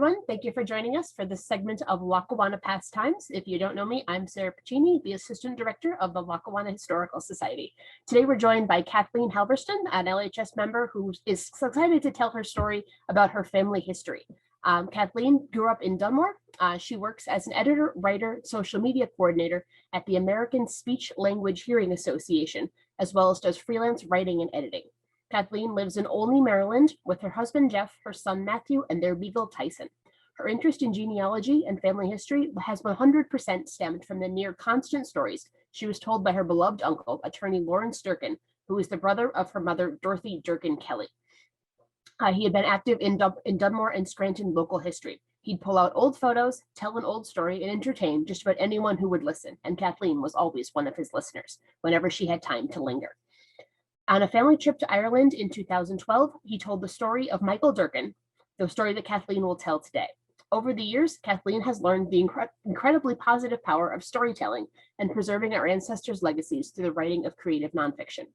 everyone. Thank you for joining us for this segment of Lackawanna Pastimes. If you don't know me, I'm Sarah Pacini, the Assistant Director of the Lackawanna Historical Society. Today, we're joined by Kathleen Halverson, an LHS member who is excited to tell her story about her family history. Kathleen grew up in Dunmore. She works as an editor, writer, social media coordinator at the American Speech Language Hearing Association, as well as does freelance writing and editing. Kathleen lives in Olney, Maryland, with her husband, Jeff, her son, Matthew, and their beagle, Tyson. Her interest in genealogy and family history has 100% stemmed from the near constant stories she was told by her beloved uncle, attorney Lawrence Durkin, who is the brother of her mother, Dorothy Durkin Kelly. He had been active in Dunmore and Scranton local history. He'd pull out old photos, tell an old story, and entertain just about anyone who would listen, and Kathleen was always one of his listeners, whenever she had time to linger. On a family trip to Ireland in 2012, he told the story of Michael Durkin, the story that Kathleen will tell today. Over the years, Kathleen has learned the incredibly positive power of storytelling and preserving our ancestors' legacies through the writing of creative nonfiction.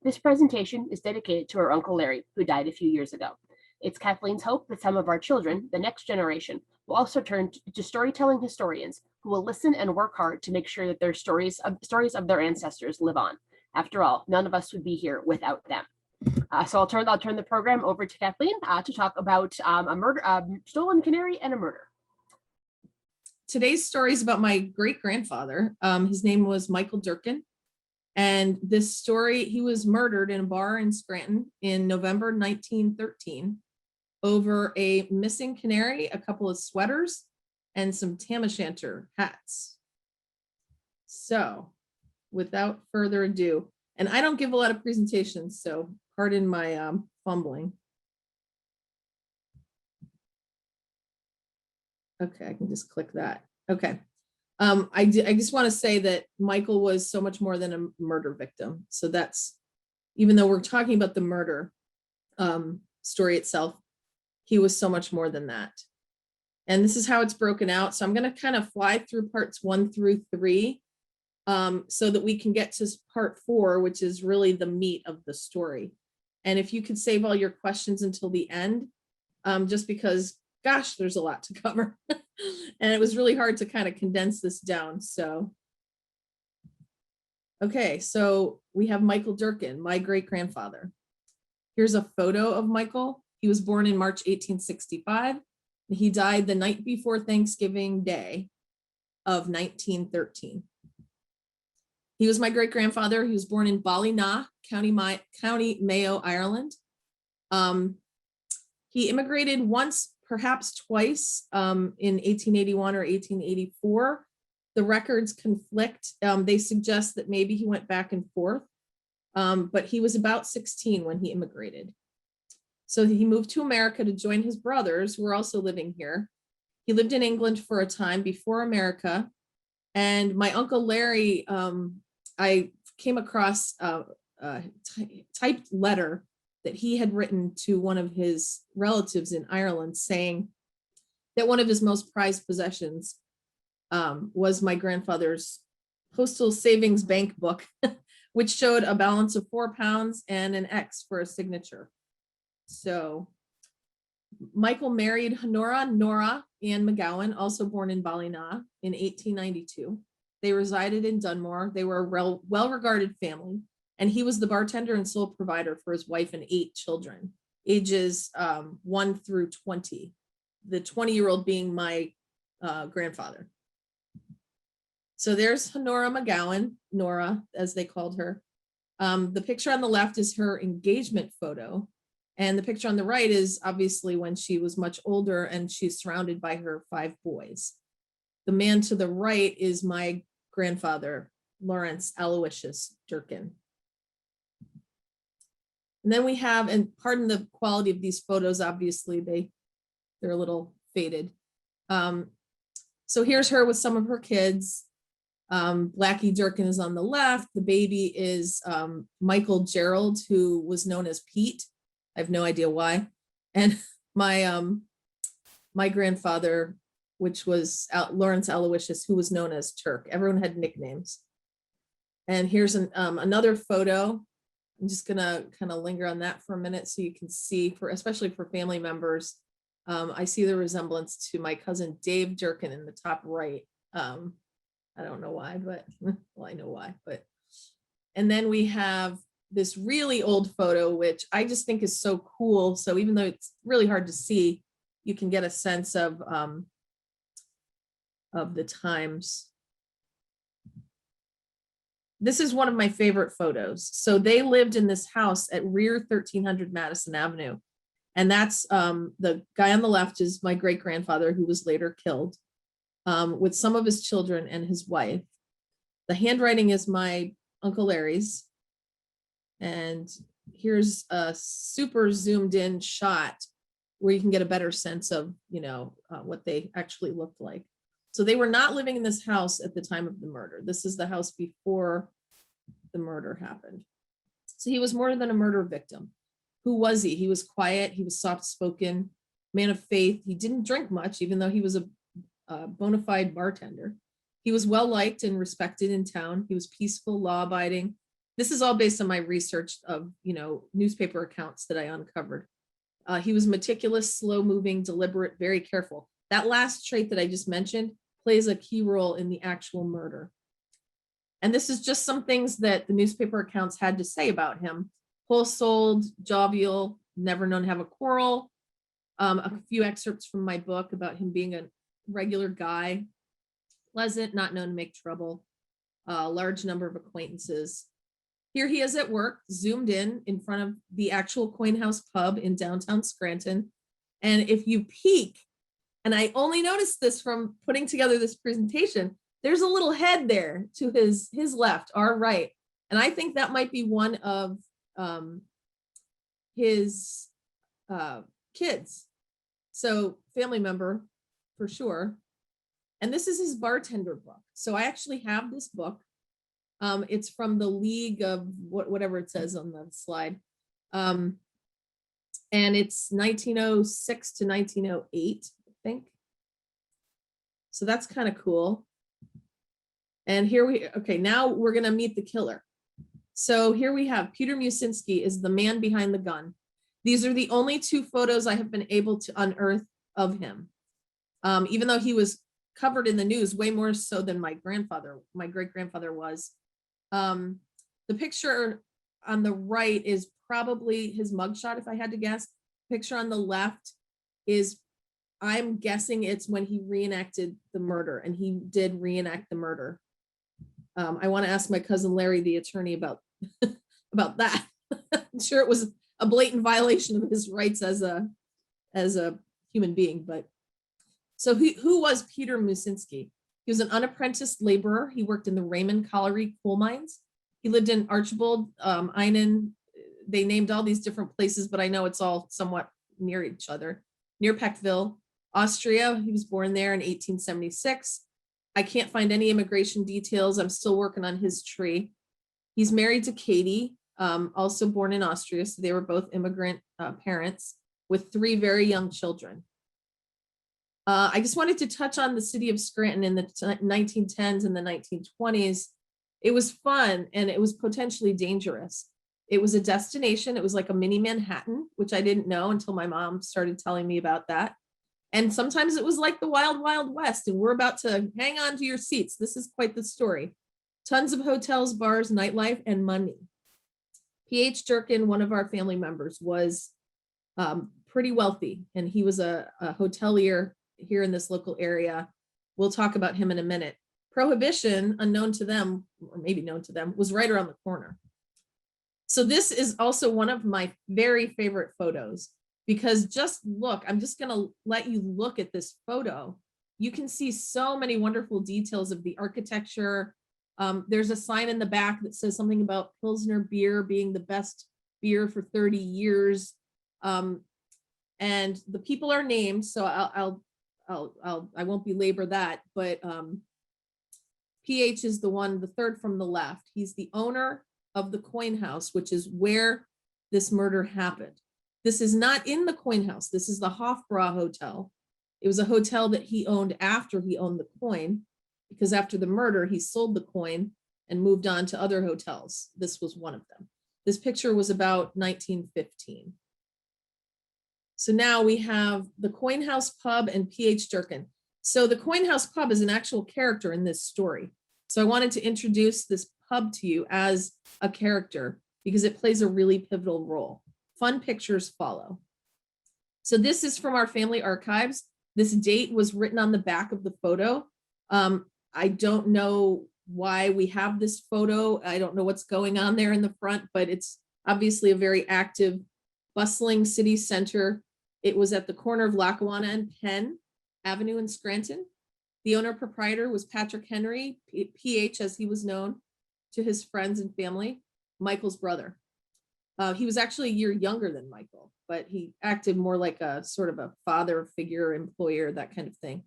This presentation is dedicated to her Uncle Larry, who died a few years ago. It's Kathleen's hope that some of our children, the next generation, will also turn to storytelling historians who will listen and work hard to make sure that their stories of their ancestors live on. After all, none of us would be here without them. So I'll turn the program over to Kathleen to talk about a murder, stolen canary, and a murder. Today's story is about my great-grandfather. His name was Michael Durkin. And this story, he was murdered in a bar in Scranton in November 1913 over a missing canary, a couple of sweaters, and some tam o'shanter hats. So without further ado, and I don't give a lot of presentations, so pardon my fumbling. Okay, I can just click that. Okay. I just want to say that Michael was so much more than a murder victim. So that's, even though we're talking about the murder story itself, he was so much more than that. And this is how it's broken out. So I'm going to kind of fly through parts 1 through 3 so that we can get to part 4, which is really the meat of the story. And if you could save all your questions until the end, just because, gosh, there's a lot to cover. And it was really hard to kind of condense this down. So, okay, so we have Michael Durkin, my great-grandfather. Here's a photo of Michael. He was born in March 1865. And he died the night before Thanksgiving Day of 1913. He was my great-grandfather. He was born in Ballina, County Mayo, Ireland. He immigrated once, perhaps twice, in 1881 or 1884. The records conflict. They suggest that maybe he went back and forth, but he was about 16 when he immigrated. So he moved to America to join his brothers, who were also living here. He lived in England for a time before America. And my Uncle Larry, I came across a typed letter that he had written to one of his relatives in Ireland, saying that one of his most prized possessions was my grandfather's postal savings bank book, which showed a balance of £4 and an X for a signature. So Michael married Nora Ann McGowan, also born in Ballina, in 1892. They resided in Dunmore. They were a well-regarded family, and he was the bartender and sole provider for his wife and 8 children, ages 1 through 20, the 20-year-old being my grandfather. So there's Nora McGowan, Nora, as they called her. The picture on the left is her engagement photo, and the picture on the right is obviously when she was much older and she's surrounded by her 5 boys. The man to the right is my grandfather, Lawrence Aloysius Durkin. And then we have, and pardon the quality of these photos, obviously they're a little faded. So here's her with some of her kids. Blackie Durkin is on the left. The baby is Michael Gerald, who was known as Pete. I have no idea why. And my grandfather, which was Lawrence Aloysius, who was known as Turk. Everyone had nicknames. And here's another photo. I'm just gonna kind of linger on that for a minute so you can see, especially for family members, I see the resemblance to my cousin Dave Durkin in the top right. I don't know why, but well, I know why, but. And then we have this really old photo, which I just think is so cool. So even though it's really hard to see, you can get a sense of the times. This is one of my favorite photos. So they lived in this house at rear 1300 Madison Avenue. And that's the guy on the left is my great-grandfather, who was later killed, with some of his children and his wife. The handwriting is my Uncle Larry's. And here's a super zoomed in shot where you can get a better sense of, what they actually looked like. So they were not living in this house at the time of the murder. This is the house before the murder happened. So he was more than a murder victim. Who was he? He was quiet. He was soft-spoken, man of faith. He didn't drink much, even though he was a bona fide bartender. He was well-liked and respected in town. He was peaceful, law-abiding. This is all based on my research of, newspaper accounts that I uncovered. He was meticulous, slow-moving, deliberate, very careful. That last trait that I just mentioned plays a key role in the actual murder. And this is just some things that the newspaper accounts had to say about him. Whole-souled, jovial, never known to have a quarrel. A few excerpts from my book about him being a regular guy, pleasant, not known to make trouble, a large number of acquaintances. Here he is at work, zoomed in front of the actual Coin House pub in downtown Scranton. And if you peek, and I only noticed this from putting together this presentation, there's a little head there to his left, our right. And I think that might be one of his kids. So family member for sure. And this is his bartender book. So I actually have this book. It's from the League of whatever it says on the slide. And it's 1906 to 1908, I think. So that's kind of cool. And now we're gonna meet the killer. So here we have Peter Musinski is the man behind the gun. These are the only two photos I have been able to unearth of him. Even though he was covered in the news way more so than my great-grandfather was. The picture on the right is probably his mugshot, if I had to guess. Picture on the left is, I'm guessing it's when he reenacted the murder, and he did reenact the murder. I want to ask my cousin Larry, the attorney, about that. I'm sure it was a blatant violation of his rights as a human being. But so who was Peter Musinski? He was an unapprenticed laborer. He worked in the Raymond Colliery coal mines. He lived in Archibald, Einan. They named all these different places, but I know it's all somewhat near each other. Near Peckville, Austria. He was born there in 1876. I can't find any immigration details. I'm still working on his tree. He's married to Katie, also born in Austria. So they were both immigrant parents with 3 very young children. I just wanted to touch on the city of Scranton in the 1910s and the 1920s. It was fun and it was potentially dangerous. It was a destination. It was like a mini Manhattan, which I didn't know until my mom started telling me about that. And sometimes it was like the wild, wild west, and we're about to hang on to your seats. This is quite the story. Tons of hotels, bars, nightlife, and money. P.H. Durkin, one of our family members, was pretty wealthy, and he was a hotelier here in this local area. We'll talk about him in a minute. Prohibition, unknown to them, or maybe known to them, was right around the corner. So this is also one of my very favorite photos, because just look, I'm just gonna let you look at this photo. You can see so many wonderful details of the architecture. There's a sign in the back that says something about Pilsner beer being the best beer for 30 years. And the people are named, so I won't belabor that, but PH is the third from the left. He's the owner of the Coin House, which is where this murder happened. This is not in the Coin House. This is the Hofbräu Hotel. It was a hotel that he owned after he owned the coin, because after the murder, he sold the coin and moved on to other hotels. This was one of them. This picture was about 1915. So now we have the Coin House Pub and P.H. Durkin. So the Coin House Pub is an actual character in this story. So I wanted to introduce this pub to you as a character because it plays a really pivotal role. Fun pictures follow. So this is from our family archives. This date was written on the back of the photo. I don't know why we have this photo. I don't know what's going on there in the front, but it's obviously a very active, bustling city center. It was at the corner of Lackawanna and Penn Avenue in Scranton. The owner proprietor was Patrick Henry, PH as he was known to his friends and family, Michael's brother. He was actually a year younger than Michael, but he acted more like a sort of a father figure, employer, that kind of thing.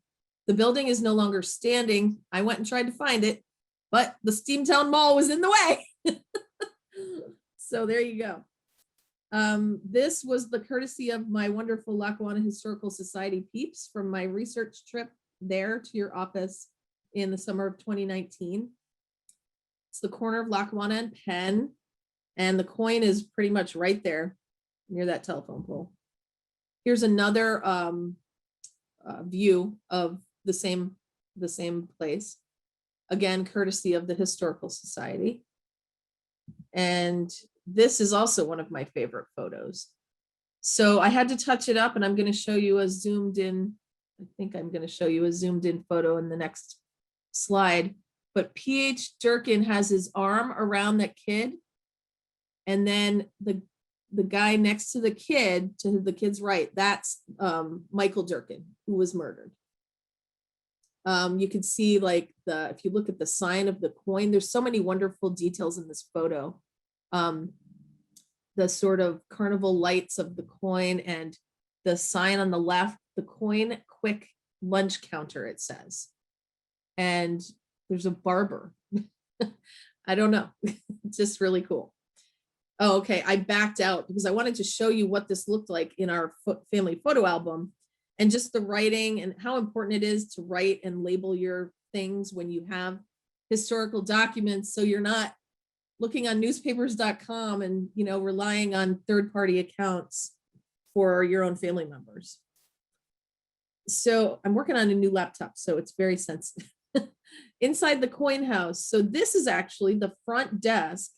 The building is no longer standing. I went and tried to find it, but the Steamtown Mall was in the way. So there you go. This was the courtesy of my wonderful Lackawanna Historical Society peeps from my research trip there to your office in the summer of 2019. It's the corner of Lackawanna and Penn, and the coin is pretty much right there near that telephone pole. Here's another view of the same place, again courtesy of the Historical Society. And this is also one of my favorite photos. So I had to touch it up, and I'm going to show you a zoomed in. I think I'm going to show you a zoomed in photo in the next slide. But P.H. Durkin has his arm around that kid, and then the guy next to the kid's right, that's Michael Durkin, who was murdered. You can see like if you look at the sign of the coin, there's so many wonderful details in this photo. The sort of carnival lights of the coin and the sign on the left, the coin quick lunch counter, it says. And there's a barber. I don't know. It's just really cool. Oh, okay. I backed out because I wanted to show you what this looked like in our family photo album, and just the writing and how important it is to write and label your things when you have historical documents, so you're not looking on newspapers.com and relying on third-party accounts for your own family members. So I'm working on a new laptop, so it's very sensitive. Inside the coin house. So this is actually the front desk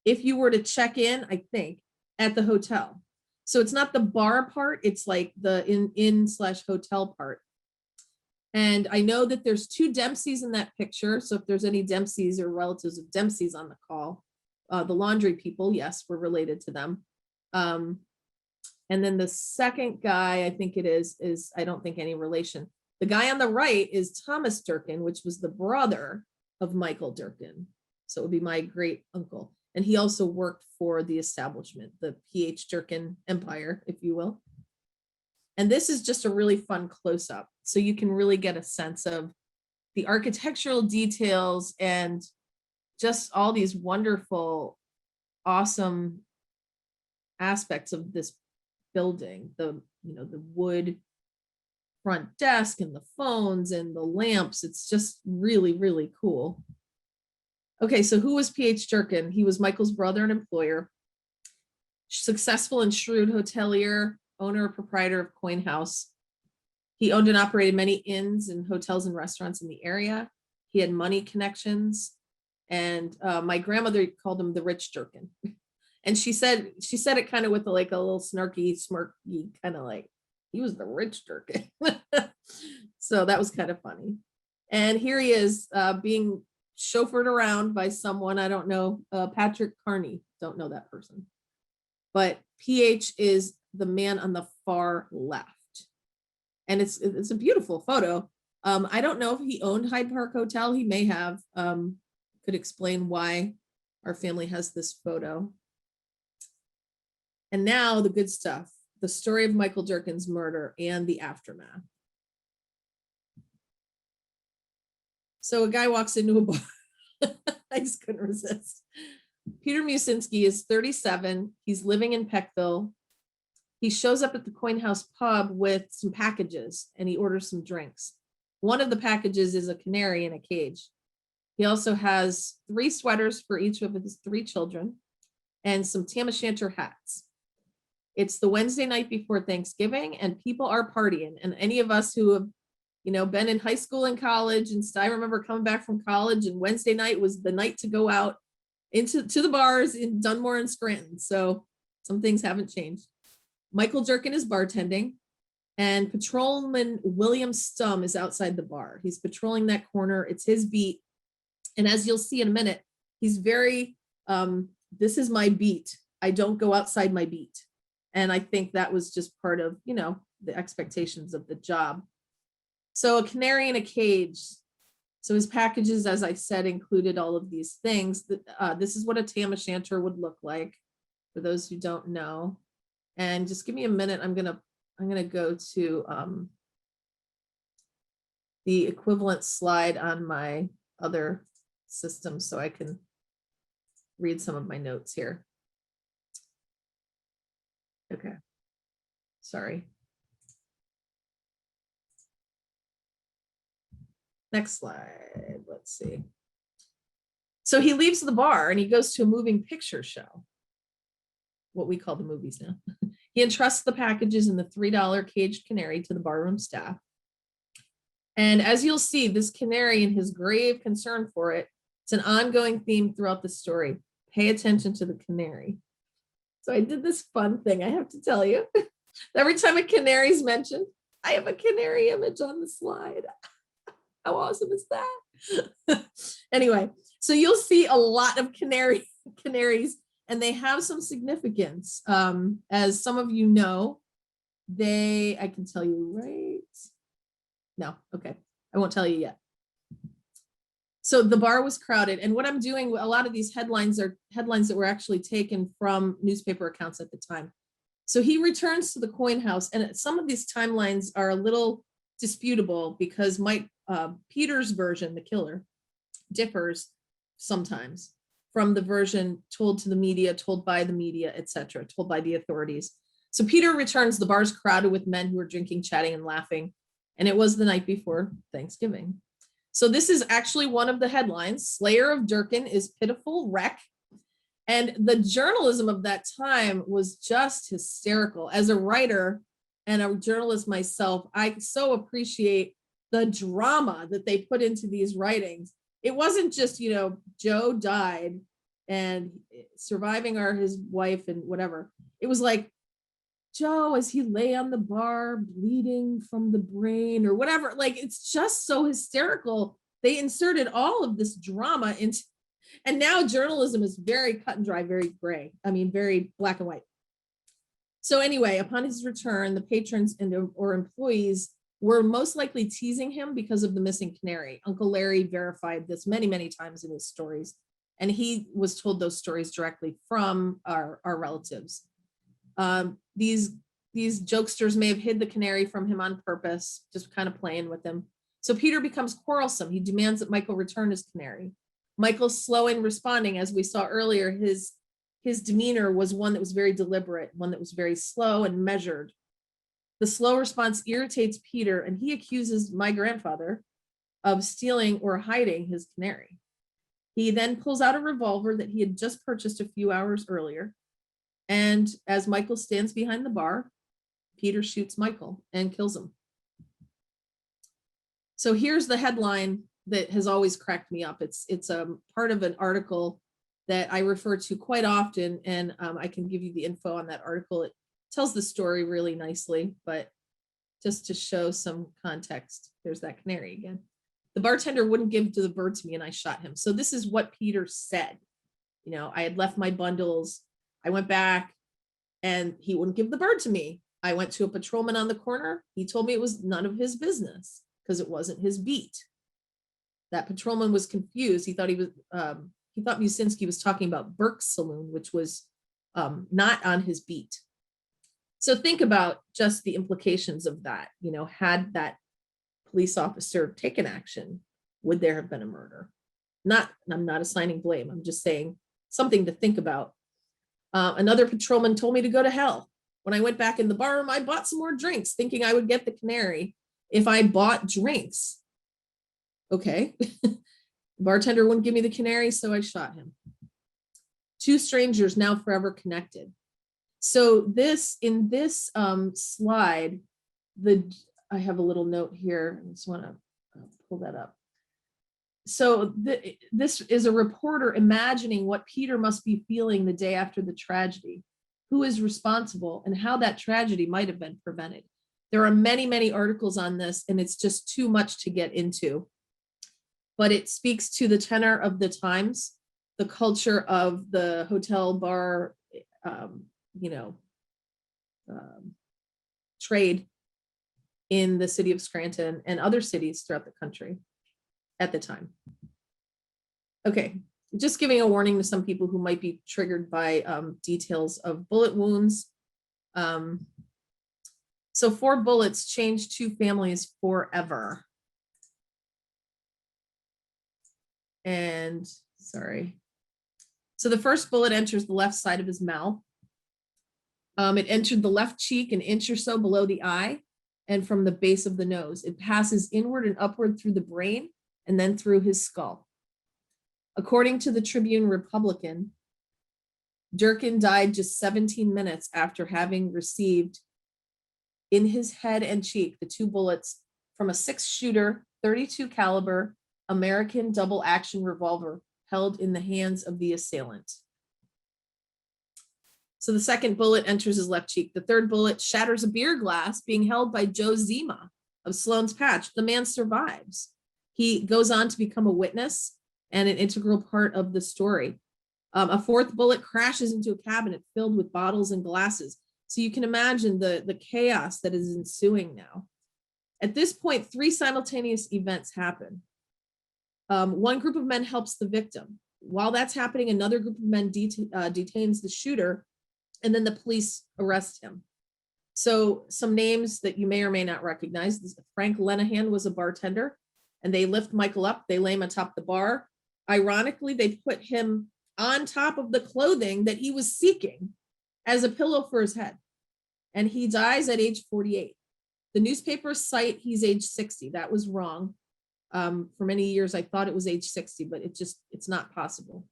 if you were to check in, I think, at the hotel. So it's not the bar part, it's like the in/hotel part. And I know that there's 2 Dempseys in that picture. So if there's any Dempseys or relatives of Dempseys on the call, the laundry people, yes, we're related to them. And then the second guy, I think it is I don't think any relation. The guy on the right is Thomas Durkin, which was the brother of Michael Durkin. So it would be my great uncle. And he also worked for the establishment, the P.H. Durkin empire, if you will. And this is just a really fun close-up. So you can really get a sense of the architectural details and just all these wonderful, awesome aspects of this building. The wood front desk and the phones and the lamps. It's just really, really cool. Okay, so who was P.H. Durkin? He was Michael's brother and employer, successful and shrewd hotelier, owner and proprietor of Coin House. He owned and operated many inns and hotels and restaurants in the area. He had money connections, and my grandmother called him the rich Durkin. And she said it kind of with a little snarky, smirky kind of like, he was the rich Durkin. So that was kind of funny. And here he is being chauffeured around by someone, I don't know, Patrick Carney, don't know that person. But PH is the man on the far left. And it's a beautiful photo. I don't know if he owned Hyde Park Hotel. He may have, could explain why our family has this photo. And now the good stuff, the story of Michael Durkin's murder and the aftermath. So a guy walks into a bar. I just couldn't resist. Peter Musinski is 37. He's living in Peckville. He shows up at the Coin House pub with some packages and he orders some drinks. One of the packages is a canary in a cage. He also has 3 sweaters for each of his 3 children and some tam o' shanter hats. It's the Wednesday night before Thanksgiving, and people are partying. And any of us who have, been in high school and college, and I remember coming back from college, and Wednesday night was the night to go out to the bars in Dunmore and Scranton. So some things haven't changed. Michael Durkin is bartending, and patrolman William Stum is outside the bar. He's patrolling that corner. It's his beat. And as you'll see in a minute, he's very, this is my beat. I don't go outside my beat. And I think that was just part of, the expectations of the job. So a canary in a cage. So his packages, as I said, included all of these things. This is what a tam o'shanter would look like, for those who don't know. And just give me a minute. I'm gonna go to the equivalent slide on my other system so I can read some of my notes here. Okay, sorry. Next slide, let's see. So he leaves the bar and he goes to a moving picture show, what we call the movies now. He entrusts the packages in the $3 caged canary to the barroom staff. And as you'll see, this canary and his grave concern for it, it's an ongoing theme throughout the story. Pay attention to the canary. So I did this fun thing, I have to tell you. Every time a canary is mentioned, I have a canary image on the slide. How awesome is that? Anyway, so you'll see a lot of canaries, and they have some significance. As some of you know, I can tell you, right? No, okay, I won't tell you yet. So the bar was crowded, and what I'm doing, a lot of these headlines are headlines that were actually taken from newspaper accounts at the time. So he returns to the coin house, and some of these timelines are a little disputable because Peter's version, the killer, differs sometimes from the version told to the media, told by the media, etc., told by the authorities. So Peter returns, the bar's crowded with men who are drinking, chatting, and laughing, and it was the night before Thanksgiving. So this is actually one of the headlines. Slayer of Durkin is pitiful wreck. And the journalism of that time was just hysterical. As a writer and a journalist myself, I so appreciate the drama that they put into these writings. It wasn't just, Joe died and surviving are his wife and whatever. It was like, Joe, as he lay on the bar, bleeding from the brain or whatever. Like, it's just so hysterical. They inserted all of this drama into, and now journalism is very cut and dry, very gray. I mean, very black and white. So anyway, upon his return, the patrons or employees were most likely teasing him because of the missing canary. Uncle Larry verified this many, many times in his stories, and he was told those stories directly from our relatives. These jokesters may have hid the canary from him on purpose, just kind of playing with him. So Peter becomes quarrelsome. He demands that Michael return his canary. Michael's slow in responding. As we saw earlier, his demeanor was one that was very deliberate, one that was very slow and measured. The slow response irritates Peter, and he accuses my grandfather of stealing or hiding his canary. He then pulls out a revolver that he had just purchased a few hours earlier. And as Michael stands behind the bar, Peter shoots Michael and kills him. So here's the headline that has always cracked me up. It's a part of an article that I refer to quite often, and I can give you the info on that article. It tells the story really nicely, but just to show some context, there's that canary again. The bartender wouldn't give the bird to me and I shot him. So this is what Peter said. I had left my bundles. I went back and he wouldn't give the bird to me. I went to a patrolman on the corner. He told me it was none of his business because it wasn't his beat. That patrolman was confused. He thought Musinski was talking about Burke's Saloon, which was not on his beat. So think about just the implications of that. Had that police officer taken action, would there have been a murder? I'm not assigning blame. I'm just saying something to think about. Another patrolman told me to go to hell. When I went back in the barroom, I bought some more drinks, thinking I would get the canary if I bought drinks. Okay. The bartender wouldn't give me the canary, so I shot him. Two strangers now forever connected. So in this slide, I have a little note here. I just want to pull that up. So this is a reporter imagining what Peter must be feeling the day after the tragedy, who is responsible, and how that tragedy might have been prevented. There are many, many articles on this, and it's just too much to get into. But it speaks to the tenor of the times, the culture of the hotel bar, trade in the city of Scranton and other cities throughout the country at the time. Okay, just giving a warning to some people who might be triggered by details of bullet wounds. So 4 bullets changed 2 families forever. And sorry. So the first bullet enters the left side of his mouth. It entered the left cheek an inch or so below the eye and from the base of the nose. It passes inward and upward through the brain and then through his skull. According to the Tribune Republican, Durkin died just 17 minutes after having received in his head and cheek the 2 bullets from a 6-shooter 32 caliber American double action revolver held in the hands of the assailant. So the second bullet enters his left cheek. The third bullet shatters a beer glass being held by Joe Zima of Sloan's Patch. The man survives. He goes on to become a witness and an integral part of the story. A 4th bullet crashes into a cabinet filled with bottles and glasses. So you can imagine the chaos that is ensuing now. At this point, 3 simultaneous events happen. One group of men helps the victim. While that's happening, another group of men detains the shooter, and then the police arrest him. So some names that you may or may not recognize. Frank Lenahan was a bartender, and they lift Michael up. They lay him atop the bar. Ironically, they put him on top of the clothing that he was seeking as a pillow for his head. And he dies at age 48. The newspapers cite he's age 60. That was wrong. For many years, I thought it was age 60, but it's not possible.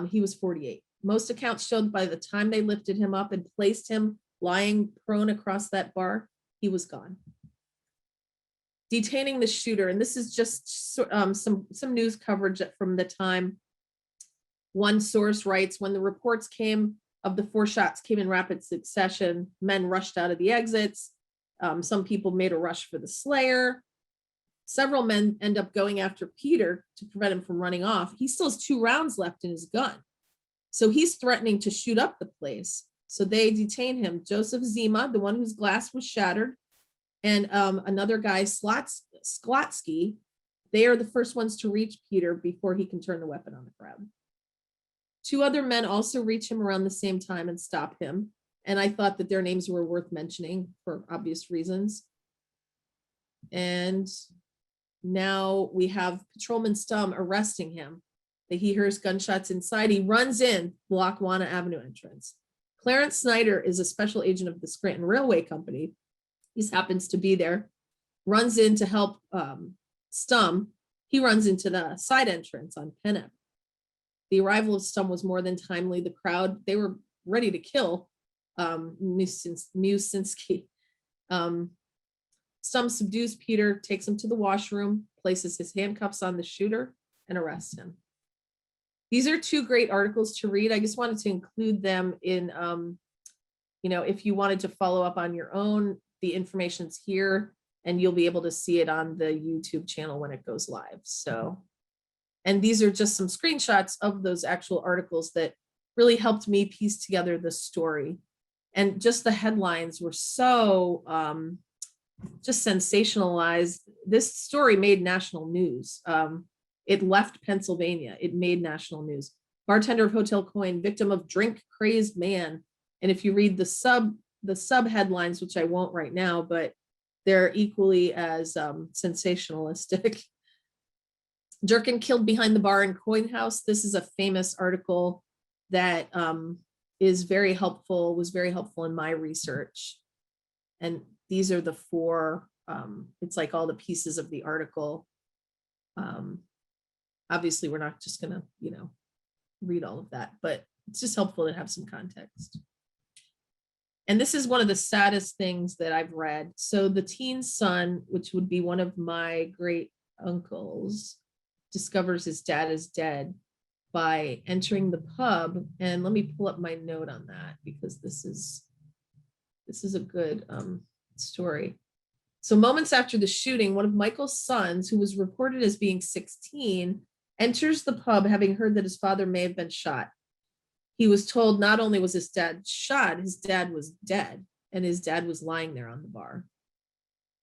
He was 48. Most accounts showed by the time they lifted him up and placed him lying prone across that bar, he was gone. Detaining the shooter, and this is just some news coverage from the time. One source writes, when the reports came of the 4 shots came in rapid succession, men rushed out of the exits. Some people made a rush for the slayer. Several men end up going after Peter to prevent him from running off. He still has 2 rounds left in his gun. So he's threatening to shoot up the place. So they detain him. Joseph Zima, the one whose glass was shattered, and another guy, Sklotsky, they are the first ones to reach Peter before he can turn the weapon on the crowd. 2 other men also reach him around the same time and stop him. And I thought that their names were worth mentioning for obvious reasons. And now we have Patrolman Stum arresting him. He hears gunshots inside. He runs in the Lackawanna Avenue entrance. Clarence Snyder is a special agent of the Scranton Railway Company. He happens to be there, runs in to help Stum. He runs into the side entrance on Penn Ave. The arrival of Stum was more than timely. The crowd, they were ready to kill Musinski. Stum subdues Peter, takes him to the washroom, places his handcuffs on the shooter, and arrests him. These are 2 great articles to read. I just wanted to include them in, if you wanted to follow up on your own, the information's here, and you'll be able to see it on the YouTube channel when it goes live. So, and these are just some screenshots of those actual articles that really helped me piece together the story. And just the headlines were so just sensationalized. This story made national news. It left Pennsylvania. It made national news. Bartender of Hotel Coin, victim of drink crazed man. And if you read the sub headlines, which I won't right now, but they're equally as sensationalistic. Durkin killed behind the bar in Coin House. This is a famous article that is very helpful, was very helpful in my research. And these are the 4, it's like all the pieces of the article. Obviously, we're not just gonna, read all of that, but it's just helpful to have some context. And this is one of the saddest things that I've read. So the teen's son, which would be one of my great uncles, discovers his dad is dead by entering the pub. And let me pull up my note on that, because this is a good story. So moments after the shooting, one of Michael's sons, who was reported as being 16, enters the pub having heard that his father may have been shot. He was told not only was his dad shot, his dad was dead, and his dad was lying there on the bar.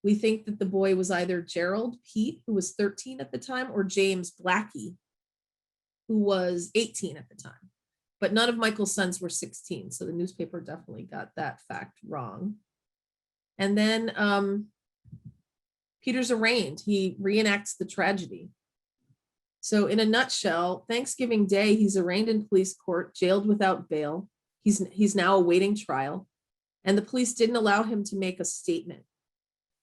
We think that the boy was either Gerald Pete, who was 13 at the time, or James Blackie, who was 18 at the time. But none of Michael's sons were 16, so the newspaper definitely got that fact wrong. And then Peter's arraigned. He reenacts the tragedy. So in a nutshell, Thanksgiving Day, he's arraigned in police court, jailed without bail. He's now awaiting trial, and the police didn't allow him to make a statement.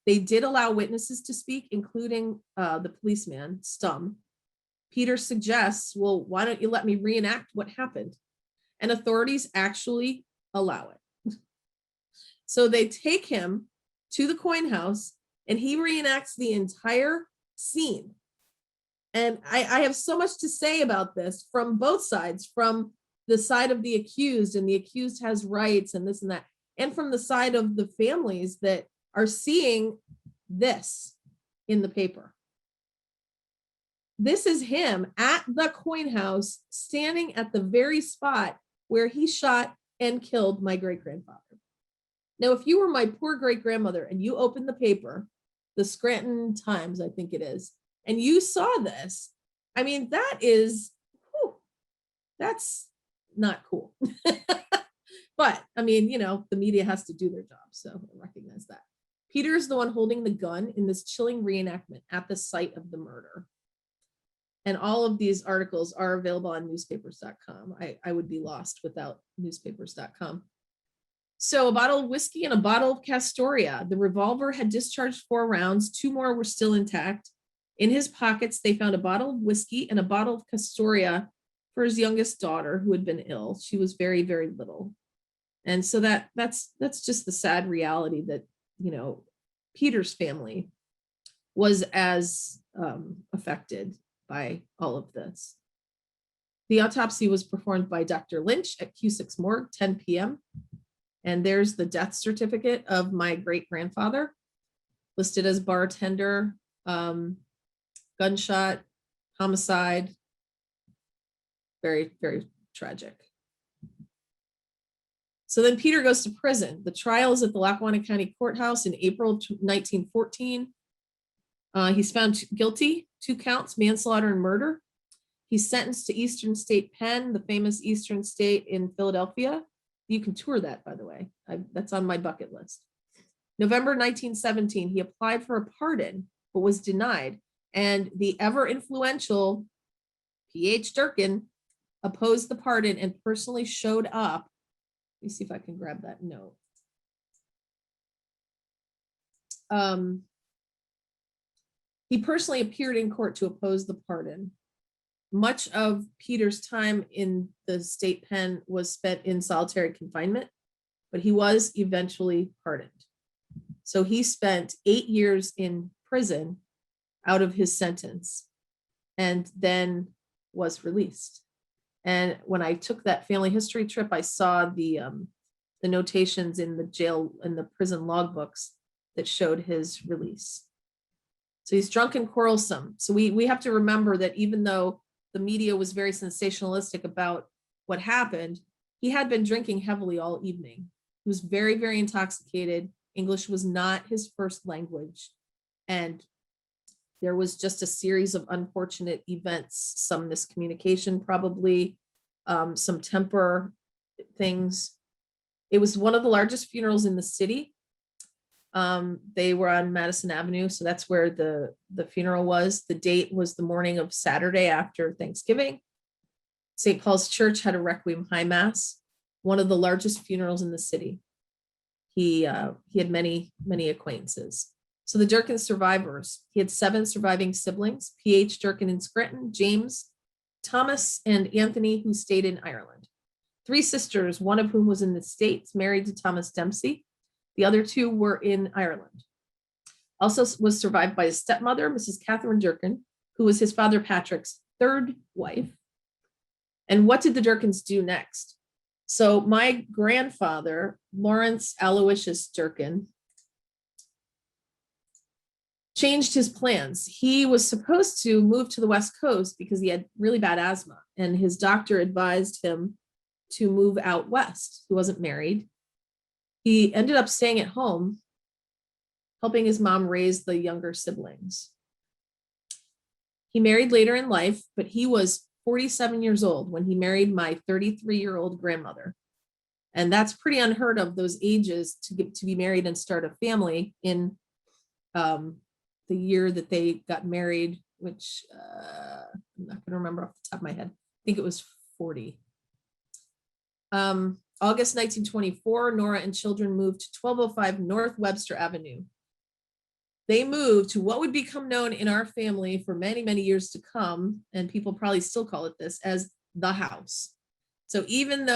They did allow witnesses to speak, including the policeman, Stum. Peter suggests, well, why don't you let me reenact what happened? And authorities actually allow it. So they take him to the coin house, and he reenacts the entire scene. And I have so much to say about this from both sides, from the side of the accused, and the accused has rights and this and that, and from the side of the families that are seeing this in the paper. This is him at the coin house, standing at the very spot where he shot and killed my great-grandfather. Now, if you were my poor great-grandmother and you opened the paper, the Scranton Times, I think it is, and you saw this, I mean, that is, whew, that's not cool. But I mean, you know, the media has to do their job, so I recognize that. Peter is the one holding the gun in this chilling reenactment at the site of the murder. And all of these articles are available on newspapers.com. I would be lost without newspapers.com. So a bottle of whiskey and a bottle of Castoria. The revolver had discharged 4 rounds. 2 more were still intact. In his pockets, they found a bottle of whiskey and a bottle of Castoria for his youngest daughter, who had been ill. She was very, very little. And so that's just the sad reality that, you know, Peter's family was as affected by all of this. The autopsy was performed by Dr. Lynch at Cusick's morgue, 10 p.m. And there's the death certificate of my great-grandfather, listed as bartender, gunshot, homicide. Very, very tragic. So then Peter goes to prison. The trial is at the Lackawanna County Courthouse in April 1914. He's found guilty, 2 counts, manslaughter and murder. He's sentenced to Eastern State Pen, the famous Eastern State in Philadelphia. You can tour that, by the way. That's on my bucket list. November 1917, he applied for a pardon, but was denied. And the ever influential P.H. Durkin opposed the pardon and personally showed up. Let me see if I can grab that note. He personally appeared in court to oppose the pardon. Much of Peter's time in the state pen was spent in solitary confinement, but he was eventually pardoned. So he spent 8 years in prison out of his sentence and then was released. And when I took that family history trip, I saw the notations in the jail and the prison logbooks that showed his release. So he's drunk and quarrelsome. So we have to remember that even though the media was very sensationalistic about what happened, he had been drinking heavily all evening. He was very, very intoxicated. English was not his first language. And there was just a series of unfortunate events, some miscommunication, probably some temper things. It was one of the largest funerals in the city. They were on Madison Avenue, so that's where the funeral was. The date was the morning of Saturday after Thanksgiving. St. Paul's Church had a Requiem High Mass, one of the largest funerals in the city. He had many, many acquaintances. So the Durkin survivors, he had 7 surviving siblings, P.H. Durkin in Scranton, James, Thomas, and Anthony, who stayed in Ireland. three sisters, one of whom was in the States, married to Thomas Dempsey. The other two were in Ireland. Also was survived by his stepmother, Mrs. Catherine Durkin, who was his father Patrick's third wife. And what did the Durkins do next? So my grandfather, Lawrence Aloysius Durkin, changed his plans. He was supposed to move to the West Coast because he had really bad asthma, and his doctor advised him to move out west. He wasn't married. He ended up staying at home, helping his mom raise the younger siblings. He married later in life, but he was 47 years old when he married my 33-year-old grandmother. And that's pretty unheard of, those ages, to be married and start a family in the year that they got married, which I'm not going to remember off the top of my head. I think it was 40. August 1924, Nora and children moved to 1205 North Webster Avenue. They moved to what would become known in our family for many, many years to come, and people probably still call it this, as the house. So even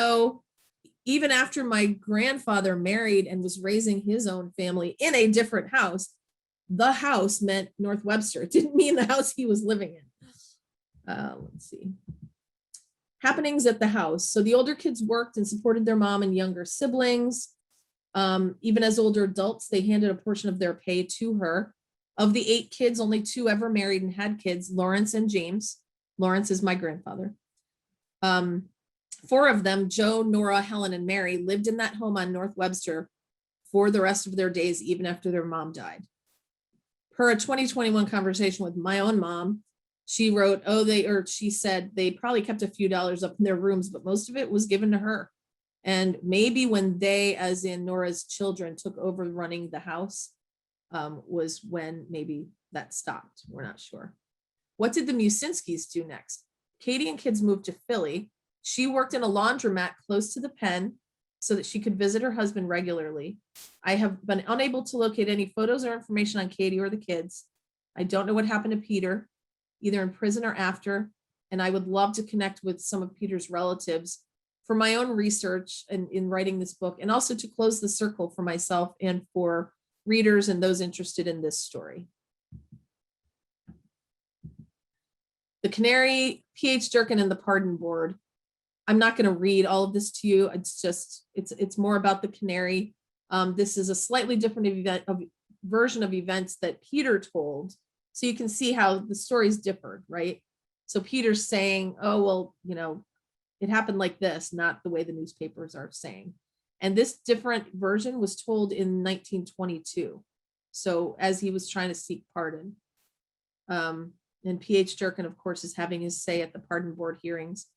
after my grandfather married and was raising his own family in a different house, the house meant North Webster. It didn't mean the house he was living in. Let's see. Happenings at the house. So the older kids worked and supported their mom and younger siblings. Even as older adults, they handed a portion of their pay to her. Of the 8 kids, only 2 ever married and had kids, Lawrence and James. Lawrence is my grandfather. 4 of them, Joe, Nora, Helen, and Mary, lived in that home on North Webster for the rest of their days, even after their mom died. Per a 2021 conversation with my own mom, she wrote, she said they probably kept a few dollars up in their rooms, but most of it was given to her. And maybe when they, as in Nora's children, took over running the house, was when maybe that stopped. We're not sure. What did the Musinskis do next? Katie and kids moved to Philly. She worked in a laundromat close to the pen so that she could visit her husband regularly. I have been unable to locate any photos or information on Katie or the kids. I don't know what happened to Peter, either in prison or after, and I would love to connect with some of Peter's relatives for my own research and in writing this book, and also to close the circle for myself and for readers and those interested in this story. The Canary, P.H. Durkin, and the Pardon Board. I'm not going to read all of this to you. It's more about the Canary. This is a slightly different version of events that Peter told. So you can see how the stories differed, right? So Peter's saying, oh, well, it happened like this, not the way the newspapers are saying. And this different version was told in 1922. So as he was trying to seek pardon. And P.H. Durkin, of course, is having his say at the Pardon Board hearings.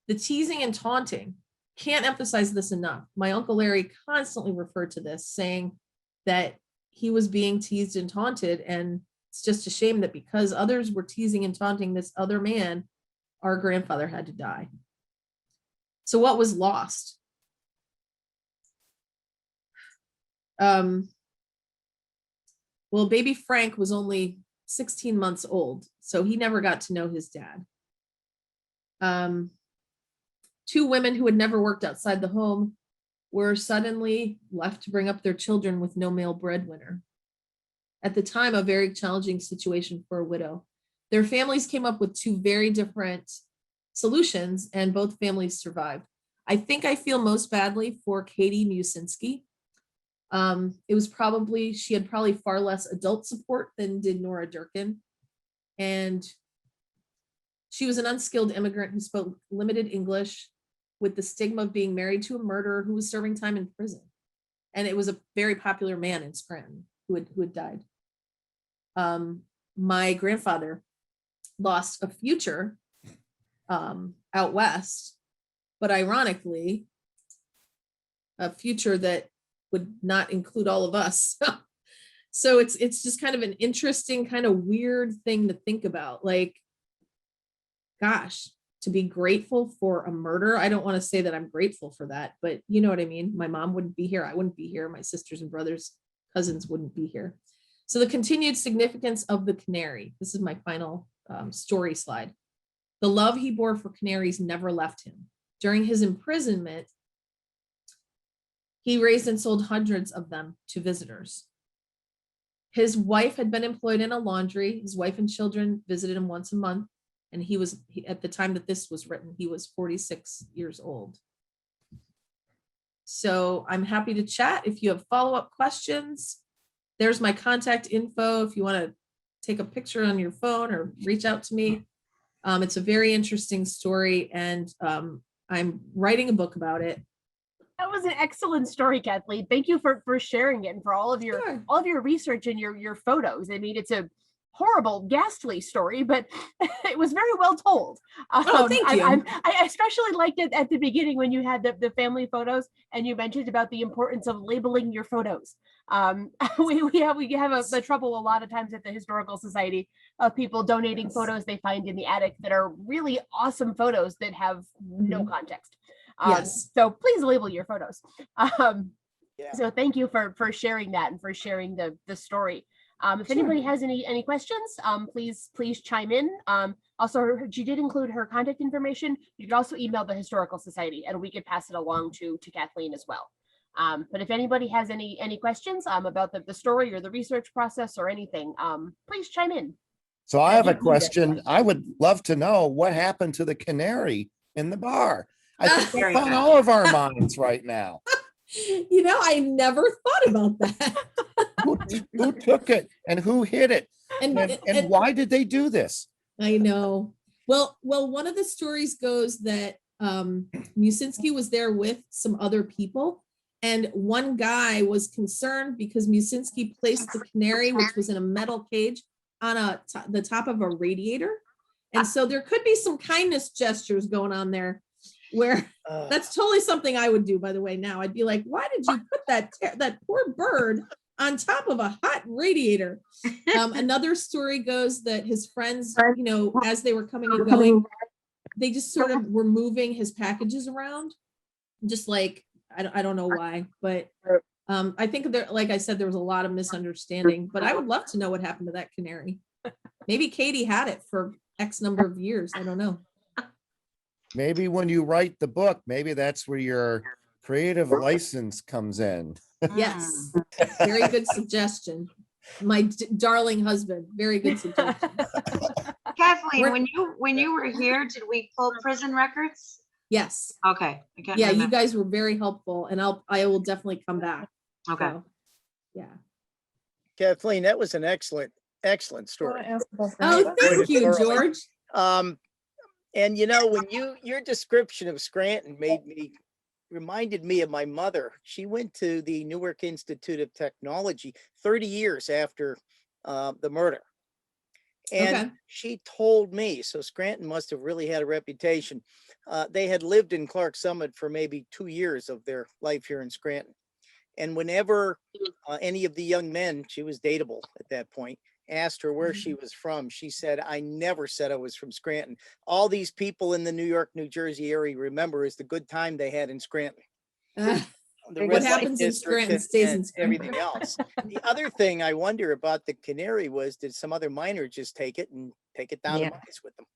The teasing and taunting, can't emphasize this enough. My Uncle Larry constantly referred to this, saying that he was being teased and taunted, and it's just a shame that because others were teasing and taunting this other man, our grandfather had to die. So what was lost? Well, baby Frank was only 16 months old, so he never got to know his dad. 2 women who had never worked outside the home were suddenly left to bring up their children with no male breadwinner. At the time, a very challenging situation for a widow. Their families came up with 2 very different solutions, and both families survived. I think I feel most badly for Katie Musinski. She had probably far less adult support than did Nora Durkin. And she was an unskilled immigrant who spoke limited English, with the stigma of being married to a murderer who was serving time in prison. And it was a very popular man in Scranton who had died. My grandfather lost a future out west, but ironically, a future that would not include all of us. So it's just kind of an interesting, kind of weird thing to think about. Like, gosh, to be grateful for a murder. I don't want to say that I'm grateful for that, but you know what I mean? My mom wouldn't be here. I wouldn't be here. My sisters and brothers, cousins wouldn't be here. So the continued significance of the Canary. This is my final story slide. The love he bore for canaries never left him. During his imprisonment, he raised and sold hundreds of them to visitors. His wife had been employed in a laundry. His wife and children visited him once a month. And at the time that this was written, he was 46 years old. So I'm happy to chat if you have follow-up questions. There's my contact info if you want to take a picture on your phone or reach out to me. It's a very interesting story, and I'm writing a book about it. That was an excellent story, Kathleen. Thank you for sharing it and for all of your research and your photos. I mean, it's a horrible, ghastly story, but it was very well told. Thank you. I especially liked it at the beginning when you had the family photos and you mentioned about the importance of labeling your photos. We have the trouble a lot of times at the Historical Society of people donating photos they find in the attic that are really awesome photos that have no context. So please label your photos. So thank you for sharing that and for sharing the story. If anybody has any questions, please chime in. Also, she did include her contact information. You could also email the Historical Society and we could pass it along to Kathleen as well. But if anybody has any questions about the story or the research process or anything, please chime in. So I have a question. I would love to know what happened to the canary in the bar. I think it's on all of our minds right now. You know, I never thought about that. Who took it and who hid it? And why did they do this? I know. Well, one of the stories goes that Musinski was there with some other people, and one guy was concerned because Musinski placed the canary, which was in a metal cage, on the top of a radiator. And so there could be some kindness gestures going on there, where that's totally something I would do, by the way. Now I'd be like, why did you put that poor bird on top of a hot radiator? Another story goes that his friends, you know, as they were coming and going, they just sort of were moving his packages around, just like, I don't know why, but I think there, like I said, there was a lot of misunderstanding, but I would love to know what happened to that canary. Maybe Katie had it for X number of years. I don't know. Maybe when you write the book, maybe that's where your creative license comes in. Yes. Very good suggestion. My darling husband. Very good suggestion. Kathleen, when you were here, did we pull prison records? Yes. Okay. Yeah, you guys were very helpful, and I will definitely come back. Okay. So, yeah. Kathleen, that was an excellent story. Oh, thank you, George. And you know, when your description of Scranton reminded me of my mother. She went to the Newark Institute of Technology 30 years after the murder. And she told me, so Scranton must have really had a reputation. They had lived in Clark Summit for maybe 2 years of their life here in Scranton. And whenever any of the young men, she was dateable at that point, asked her where she was from, she said, I never said I was from Scranton. All these people in the New York, New Jersey area remember is the good time they had in Scranton. What happens in Scranton stays in Scranton. Everything else. The other thing I wonder about the canary was, did some other miner just take it down to mines with them?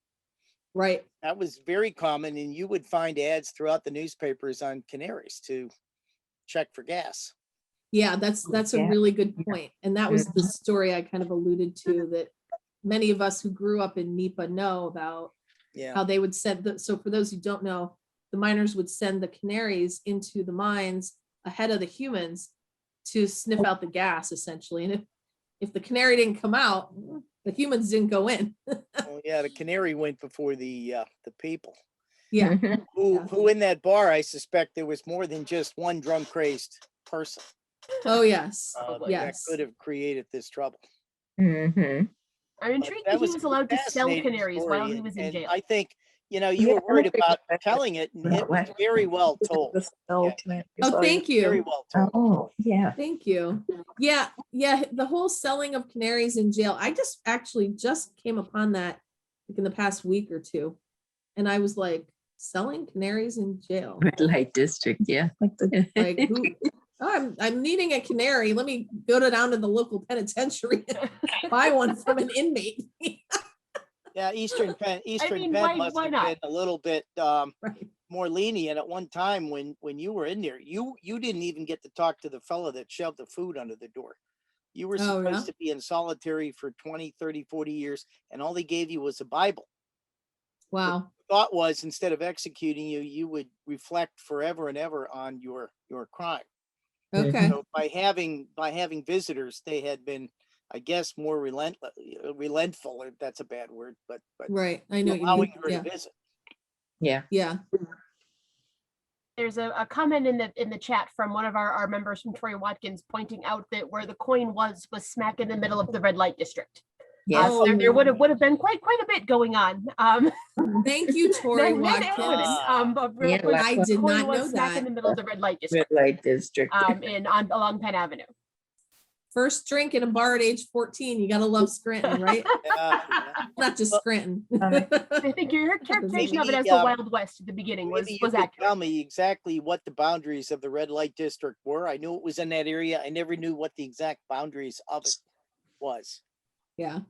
Right. That was very common, and you would find ads throughout the newspapers on canaries to check for gas. Yeah, that's a really good point. And that was the story I kind of alluded to, that many of us who grew up in NEPA know about how they would send so for those who don't know, the miners would send the canaries into the mines ahead of the humans to sniff out the gas, essentially. And if the canary didn't come out, the humans didn't go in. Oh yeah, the canary went before the people. Yeah. Who in that bar, I suspect there was more than just one drunk crazed person. Oh yes. That could have created this trouble. I'm intrigued that he was allowed to sell canaries while he was in jail. I think, you know, you were worried about telling it, and it was very well told. Oh, thank you. Very well told. Oh, yeah. Thank you. Yeah. The whole selling of canaries in jail, I just came upon that like in the past week or two. And I was like, selling canaries in jail. Red light district, yeah. Like who? Oh, I'm needing a canary. Let me go down to the local penitentiary and buy one from an inmate. Yeah, Eastern Penn why must have not? been a little bit more lenient at one time when you were in there. You didn't even get to talk to the fellow that shoved the food under the door. You were Oh, supposed yeah? to be in solitary for 20, 30, 40 years, and all they gave you was a Bible. Wow. Thought was, instead of executing you, you would reflect forever and ever on your crime. Okay. So by having visitors, they had been, I guess, more relentful, if that's a bad word, but Right. I know what you allowing mean. her Yeah. to visit. Yeah. Yeah. There's a comment in the chat from one of our members from Troy Watkins pointing out that where the coin was smack in the middle of the red light district. Yes. Oh, There would have been quite a bit going on. Thank you, Tori Men and women, Watkins. but Yeah, where I the did coin not was know smack in that. the middle of the red light Red district. light district. Along Penn Avenue. First drink in a bar at age 14. You gotta love Scranton, right? Yeah. Not just Scranton. I think your characterization of it as the Wild West at the beginning was Maybe you could accurate. tell me exactly what the boundaries of the red light district were. I knew it was in that area. I never knew what the exact boundaries of it was. Yeah.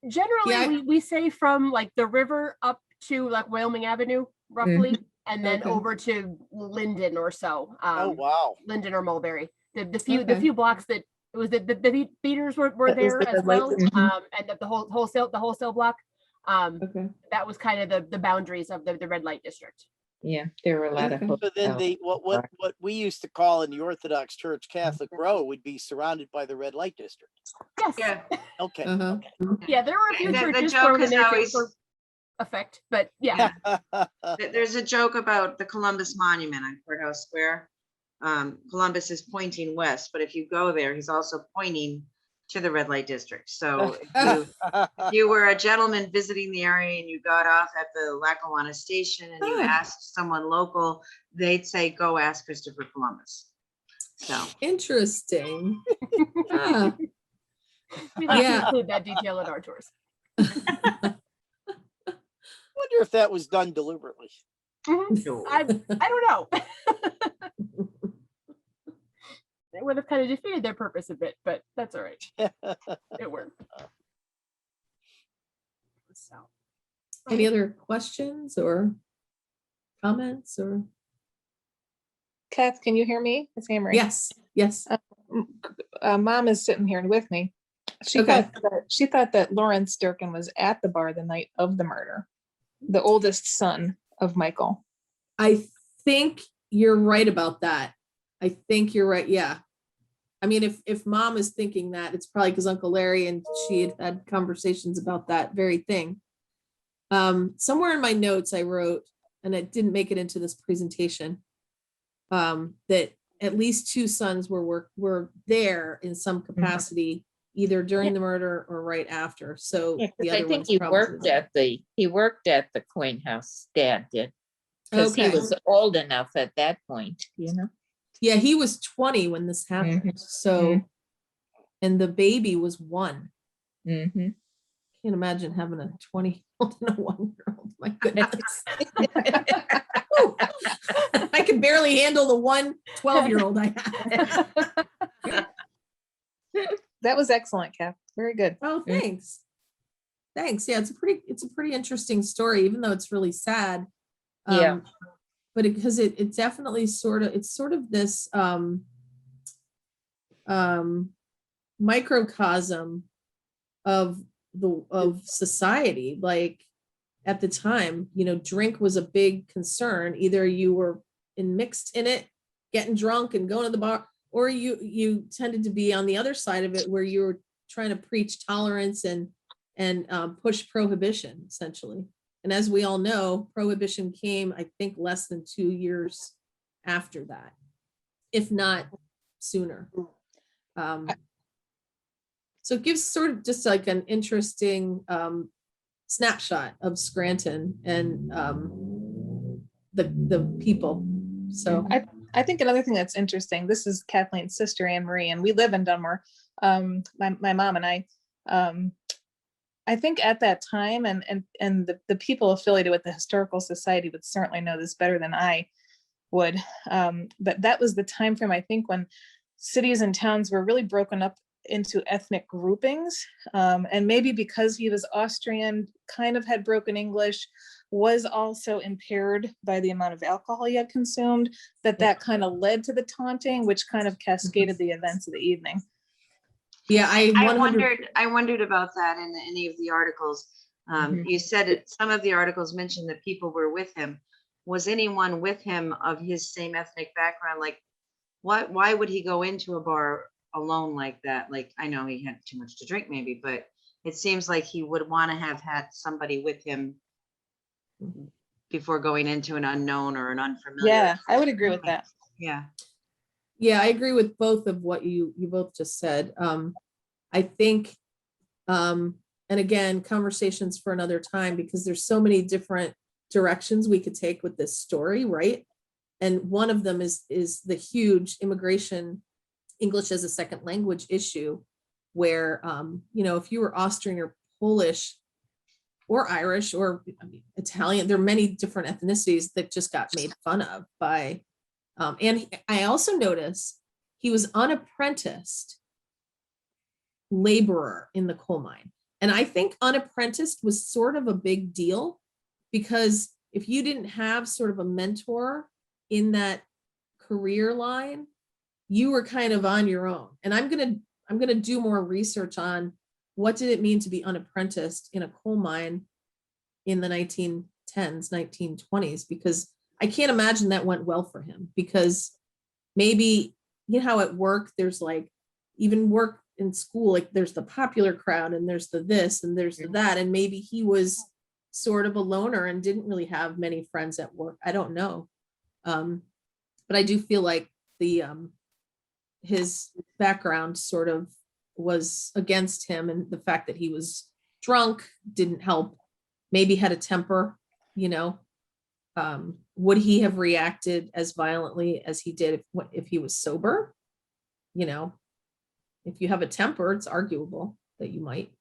Generally, Yeah. we say from like the river up to like Wyoming Avenue, roughly, and then Okay. over to Linden or so. Oh wow! Linden or Mulberry. The Okay. few blocks that it was the theaters were That was there the as red well, light, mhm. and the wholesale block. Okay. That was kind of the boundaries of the red light district. Yeah, there were a lot Okay. of So then hotels. what we used to call in the Orthodox Church Catholic Row would be surrounded by the red light district. Yes. Yeah. Okay. Uh-huh. Yeah, there were a few The churches joke thrown in is there too always, for effect, but yeah. there's a joke about the Columbus Monument on Courthouse Square. Columbus is pointing west, but if you go there, he's also pointing to the red light district. So if you were a gentleman visiting the area and you got off at the Lackawanna station and you asked someone local, they'd say, go ask Christopher Columbus. So Interesting. Yeah. We like to Yeah. include that detail in our tours. Wonder if that was done deliberately. I don't know. It would have kind of defeated their purpose a bit, but that's all right. It worked. So, Any other questions or comments or? Kath, can you hear me? It's Amory. Yes. Yes. Mom is sitting here with me. She Okay. thought that Lawrence Durkin was at the bar the night of the murder, the oldest son of Michael. I think you're right about that. I think you're right. Yeah. I mean, if mom is thinking that, it's probably because Uncle Larry and she had conversations about that very thing. Somewhere in my notes I wrote, and it didn't make it into this presentation, that at least two sons were there in some capacity, either during the murder or right after. So Yeah, 'cause the I other think one's he probably worked at the coin house, Dad did. Because he Okay. was old enough at that point, you know? Yeah, he was 20 when this happened. So, and the baby was 1. Mm-hmm. Can't imagine having a 20-year-old and a 1-year-old. My goodness. I can barely handle the 12-year-old I have. That was excellent, Kath. Very good. Oh, thanks. Thanks. Yeah, it's a pretty interesting story, even though it's really sad. Yeah. But because it definitely it's sort of this microcosm of society. Like at the time, drink was a big concern. Either you were mixed in it, getting drunk and going to the bar, or you tended to be on the other side of it where you were trying to preach tolerance and push prohibition, essentially. And as we all know, prohibition came, I think, less than 2 years after that, if not sooner. So it gives sort of just like an interesting snapshot of Scranton and the people. So I think another thing that's interesting, this is Kathleen's sister, Anne Marie, and we live in Dunmore. My mom and I think at that time, and the people affiliated with the Historical Society would certainly know this better than I would, but that was the time frame, I think, when cities and towns were really broken up into ethnic groupings, and maybe because he was Austrian, kind of had broken English, was also impaired by the amount of alcohol he had consumed, that kind of led to the taunting, which kind of cascaded the events of the evening. Yeah, I wondered about that in any of the articles. You said it, some of the articles mentioned that people were with him. Was anyone with him of his same ethnic background? Like, why would he go into a bar alone like that? Like, I know he had too much to drink maybe, but it seems like he would want to have had somebody with him before going into an unknown or an unfamiliar. Yeah, I would agree with that. Yeah. Yeah, I agree with both of what you both just said. I think, and again, conversations for another time, because there's so many different directions we could take with this story, right? And one of them is the huge immigration, English as a second language issue, where if you were Austrian or Polish or Irish or Italian, there are many different ethnicities that just got made fun of by, and I also noticed he was unapprenticed laborer in the coal mine. And I think unapprenticed was sort of a big deal, because if you didn't have sort of a mentor in that career line, you were kind of on your own. And I'm gonna do more research on what did it mean to be unapprenticed in a coal mine in the 1910s, 1920s, because I can't imagine that went well for him, because maybe, you know how at work, there's like, even work in school, like there's the popular crowd and there's the this and there's the that. And maybe he was sort of a loner and didn't really have many friends at work. I don't know. But I do feel like his background sort of was against him, and the fact that he was drunk didn't help. Maybe had a temper, would he have reacted as violently as he did if he was sober? If you have a temper, it's arguable that you might,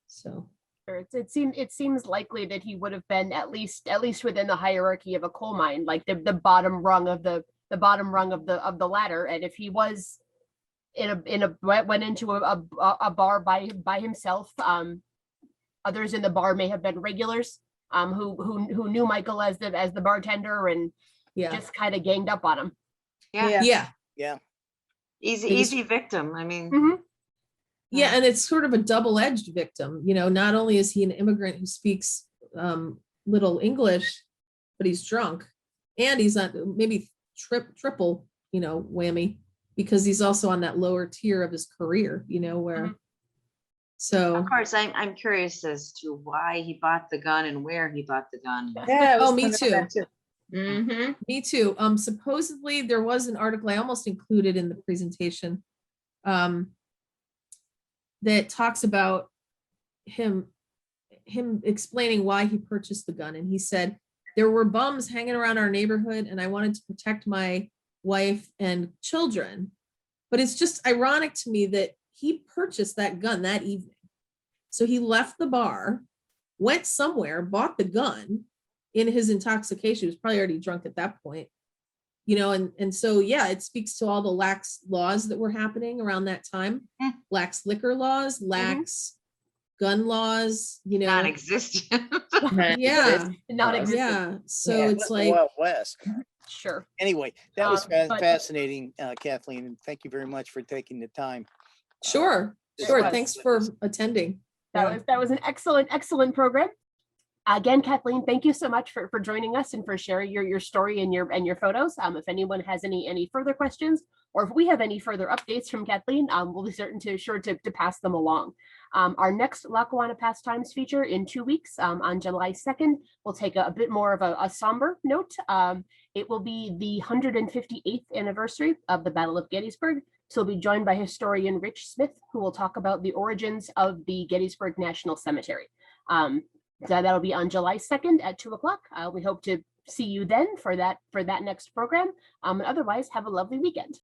so. It seems likely that he would have been at least within the hierarchy of a coal mine, like the bottom rung of the ladder. And if he was went into a bar by himself, others in the bar may have been regulars who knew Michael as the bartender and just kind of ganged up on him. Yeah. Easy victim. I mean. Mm-hmm. Yeah, and it's sort of a double-edged victim. Not only is he an immigrant who speaks little English, but he's drunk, and he's on maybe triple, whammy, because he's also on that lower tier of his career, where. Mm-hmm. So of course, I'm curious as to why he bought the gun and where he bought the gun. Yeah. Oh, me too. Mm-hmm. Me too. Supposedly there was an article I almost included in the presentation that talks about him explaining why he purchased the gun. And he said, there were bums hanging around our neighborhood and I wanted to protect my wife and children. But it's just ironic to me that he purchased that gun that evening. So he left the bar, went somewhere, bought the gun in his intoxication. He was probably already drunk at that point, and so, yeah, it speaks to all the lax laws that were happening around that time. Lax liquor laws, lax gun laws, Non-existent. Yeah. Non-existent. Yeah. So Yeah, it's the like, Wild West. Sure. Anyway, that was but- fascinating, Kathleen, and thank you very much for taking the time. sure. was- Thanks for attending. That was an excellent program. Again, Kathleen, thank you so much for joining us and for sharing your story and your photos. If anyone has any further questions, or if we have any further updates from Kathleen, we'll be sure to pass them along. Our next Lackawanna Pastimes feature in 2 weeks, on July 2nd, we'll take a bit more of a somber note. It will be the 158th anniversary of the Battle of Gettysburg. So we'll be joined by historian Rich Smith, who will talk about the origins of the Gettysburg National Cemetery. That'll be on July 2nd at 2:00. We hope to see you then for that next program. And otherwise, have a lovely weekend.